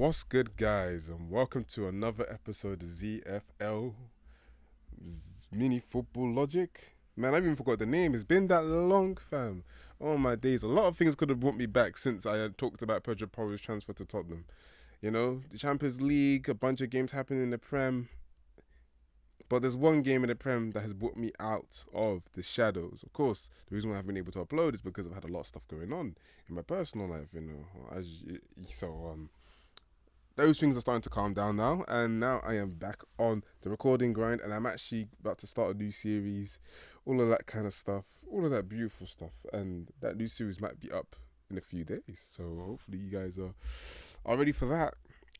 What's good, guys, and welcome to another episode of ZFL Mini Football Logic. Man, I even forgot the name. It's been that long, fam. Oh my days. A lot of things could have brought me back since I had talked about Pedro Porro's transfer to Tottenham. You know, the Champions League, a bunch of games happening in the Prem. But there's one game in the Prem that has brought me out of the shadows. Of course, the reason why I haven't been able to upload is because I've had a lot of stuff going on in my personal life, you know. Those things are starting to calm down now, and now I am back on the recording grind, and I'm actually about to start a new series, all of that kind of stuff, all of that beautiful stuff, and that new series might be up in a few days, so hopefully you guys are ready for that.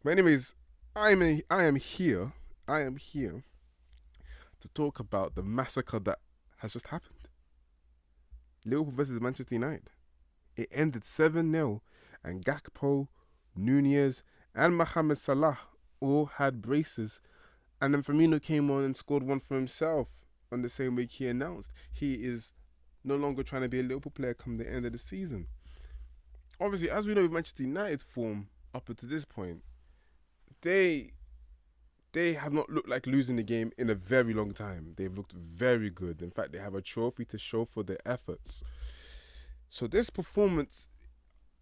But anyways, I am here to talk about the massacre that has just happened. Liverpool versus Manchester United. It ended 7-0, and Gakpo, Nunez, and Mohamed Salah all had braces. And then Firmino came on and scored one for himself on the same week he announced he is no longer trying to be a Liverpool player come the end of the season. Obviously, as we know with Manchester United's form up until this point, they have not looked like losing the game in a very long time. They've looked very good. In fact, they have a trophy to show for their efforts. So this performance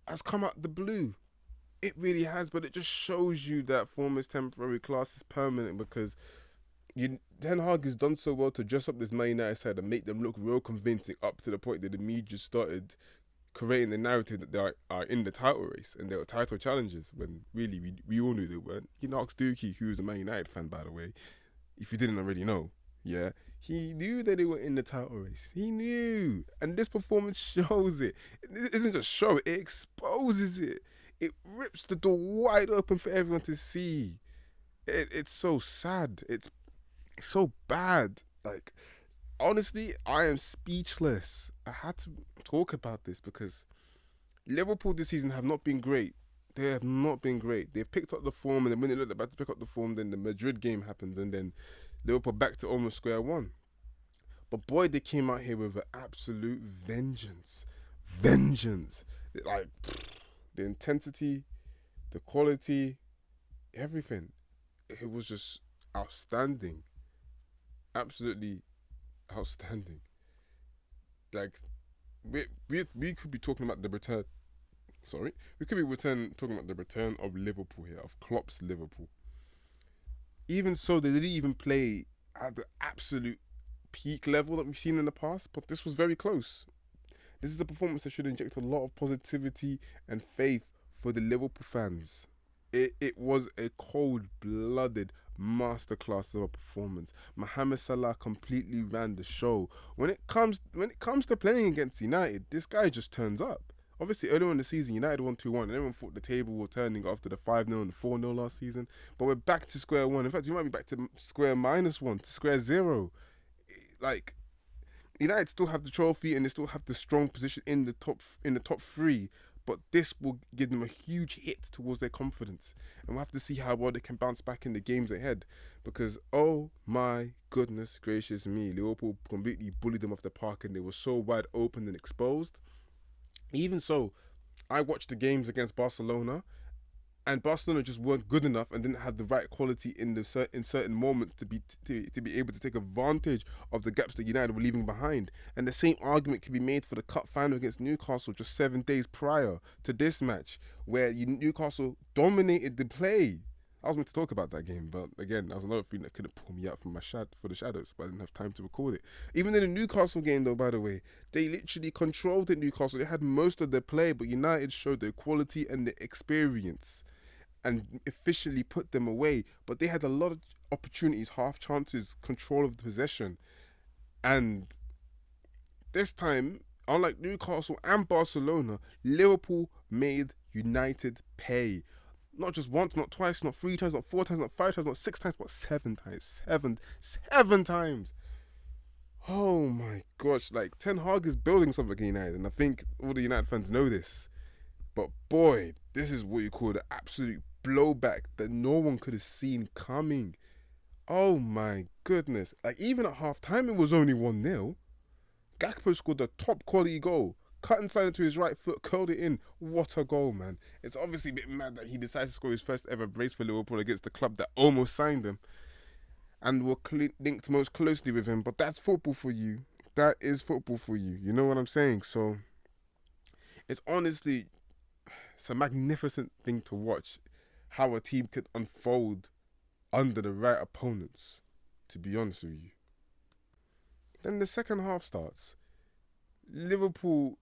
has come out the blue. It really has, but it just shows you that form is temporary, class is permanent, because Ten Hag has done so well to dress up this Man United side and make them look real convincing up to the point that the media started creating the narrative that they are in the title race and they were title challengers, when really we all knew they weren't. You know, ask Dookie, who's a Man United fan, by the way, if you didn't already know, yeah, he knew that they were in the title race. He knew. And this performance shows it. It isn't just show it, it exposes it. It rips the door wide open for everyone to see. It's so sad. It's so bad. Like, honestly, I am speechless. I had to talk about this because Liverpool this season have not been great. They have not been great. They've picked up the form, and then when they looked about to pick up the form, then the Madrid game happens, and then Liverpool back to almost square one. But boy, they came out here with an absolute vengeance. Like, the intensity, the quality, everything. It was just outstanding. Absolutely outstanding. Like, we could be talking about the return. Sorry, we could be talking about the return of Liverpool here, of Klopp's Liverpool. Even so, they didn't even play at the absolute peak level that we've seen in the past, but this was very close. This is a performance that should inject a lot of positivity and faith for the Liverpool fans. It was a cold-blooded masterclass of a performance. Mohamed Salah completely ran the show. When it comes to playing against United, this guy just turns up. Obviously, earlier in the season, United won 2-1, and everyone thought the table was turning after the 5-0 and the 4-0 last season. But we're back to square one. In fact, we might be back to square -1, to square zero. Like, United still have the trophy and they still have the strong position in the top three, but this will give them a huge hit towards their confidence, and we'll have to see how well they can bounce back in the games ahead, because oh my goodness gracious me, Liverpool completely bullied them off the park and they were so wide open and exposed. Even so, I watched the games against Barcelona, and Barcelona just weren't good enough and didn't have the right quality in certain moments to be able to take advantage of the gaps that United were leaving behind. And the same argument can be made for the cup final against Newcastle just 7 days prior to this match, where Newcastle dominated the play. I was meant to talk about that game, but again, that was another thing that couldn't pull me out from for the shadows, but I didn't have time to record it. Even in the Newcastle game, though, by the way, they literally controlled it. Newcastle, they had most of their play, but United showed their quality and their experience and efficiently put them away. But they had a lot of opportunities, half chances, control of the possession. And this time, unlike Newcastle and Barcelona, Liverpool made United pay. Not just once, not twice, not 3 times, not 4 times, not 5 times, not 6 times, but 7 times. Seven times. Oh my gosh, like, Ten Hag is building something in United, and I think all the United fans know this. But boy, this is what you call the absolute blowback that no one could have seen coming. Oh my goodness. Like, even at half time, it was only 1-0. Gakpo scored a top quality goal, cut inside into his right foot, curled it in. What a goal, man. It's obviously a bit mad that he decided to score his first ever brace for Liverpool against the club that almost signed him and were linked most closely with him. But that's football for you. That is football for you. You know what I'm saying? So it's honestly, it's a magnificent thing to watch how a team could unfold under the right opponents, to be honest with you. Then the second half starts. Liverpool,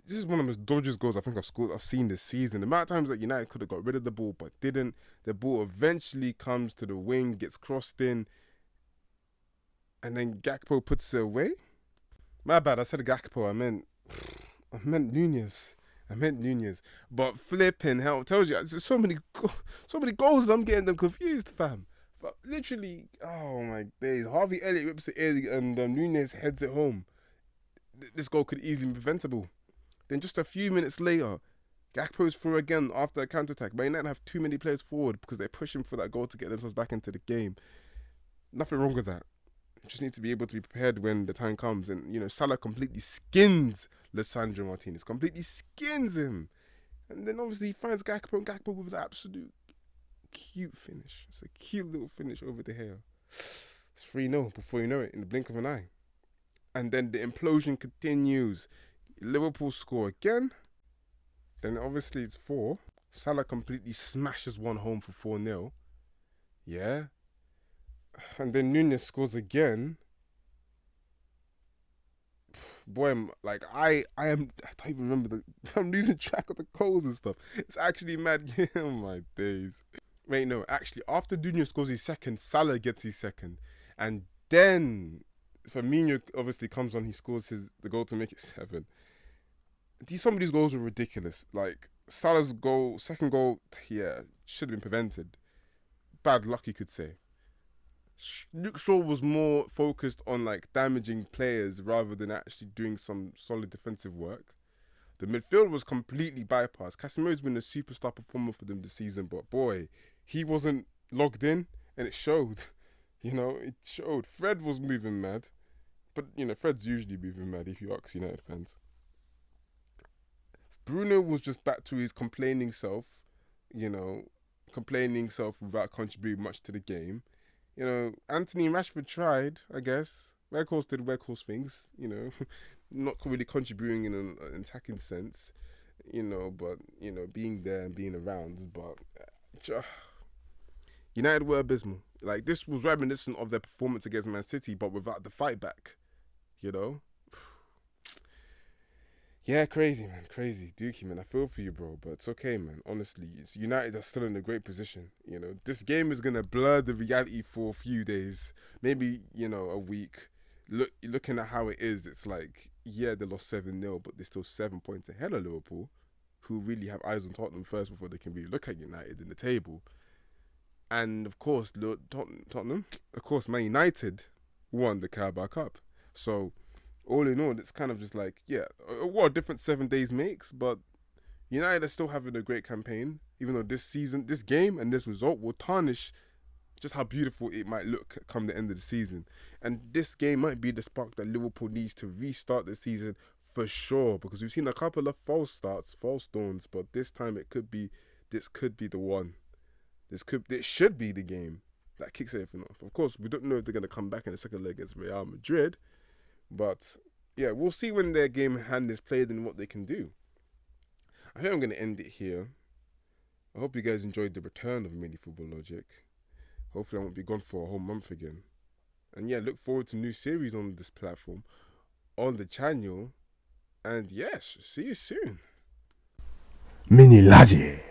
this is one of the most dodgiest goals I think I've seen this season. The amount of times that United could have got rid of the ball but didn't. The ball eventually comes to the wing, gets crossed in, and then Gakpo puts it away. My bad, I said Gakpo, I meant Nunez. But flipping hell, tells you there's so many goals. I'm getting them confused, fam. But literally, oh my days. Harvey Elliott rips it in and Nunez heads it home. This goal could easily be preventable. Then just a few minutes later, Gakpo's through again after a counter-attack. Man United have too many players forward because they're pushing for that goal to get themselves back into the game. Nothing wrong with that. You just need to be able to be prepared when the time comes. And, Salah completely skins Lisandro Martinez. Completely skins him. And then obviously he finds Gakpo, and Gakpo with an absolute cute finish. It's a cute little finish over the hair. It's 3-0 before you know it, in the blink of an eye. And then the implosion continues. Liverpool score again. Then obviously it's 4. Salah completely smashes one home for 4-0. Yeah. And then Nunez scores again. Boy, I don't even remember I'm losing track of the goals and stuff. It's actually mad. Oh my days. Wait, no, actually, after Nunez scores his second, Salah gets his second. And then Firmino obviously comes on, he scores the goal to make it 7. Some of these goals were ridiculous. Like, Salah's goal, second goal, yeah, should have been prevented. Bad luck, you could say. Luke Shaw was more focused on damaging players rather than actually doing some solid defensive work. The midfield was completely bypassed. Casemiro's been a superstar performer for them this season, but boy, he wasn't logged in, and it showed. It showed. Fred was moving mad, but Fred's usually moving mad if you ask United fans. Bruno was just back to his complaining self, without contributing much to the game. Anthony and Rashford tried, I guess. Weghorst did Weghorst things, not really contributing in an attacking sense, but, being there and being around. But United were abysmal. This was reminiscent of their performance against Man City, but without the fight back, Yeah, crazy, man. Crazy. Dookie, man. I feel for you, bro. But it's okay, man. Honestly, United are still in a great position. This game is going to blur the reality for a few days. Maybe, a week. Looking at how it is, it's they lost 7-0, but they're still 7 points ahead of Liverpool, who really have eyes on Tottenham first before they can really look at United in the table. And, of course, Tottenham, Man United won the Carabao Cup. So, all in all, it's kind of just what a different 7 days makes. But United are still having a great campaign, even though this season, this game and this result will tarnish just how beautiful it might look come the end of the season. And this game might be the spark that Liverpool needs to restart the season for sure, because we've seen a couple of false starts, false dawns, but this time this could be the one. It should be the game that kicks everything off. Of course, we don't know if they're going to come back in the second leg against Real Madrid, but yeah, we'll see when their game in hand is played and what they can do. I think I'm going to end it here. I hope you guys enjoyed the return of Mini Football Logic. Hopefully I won't be gone for a whole month again. And yeah, look forward to new series on this platform, on the channel. And yes, see you soon. Mini Logic.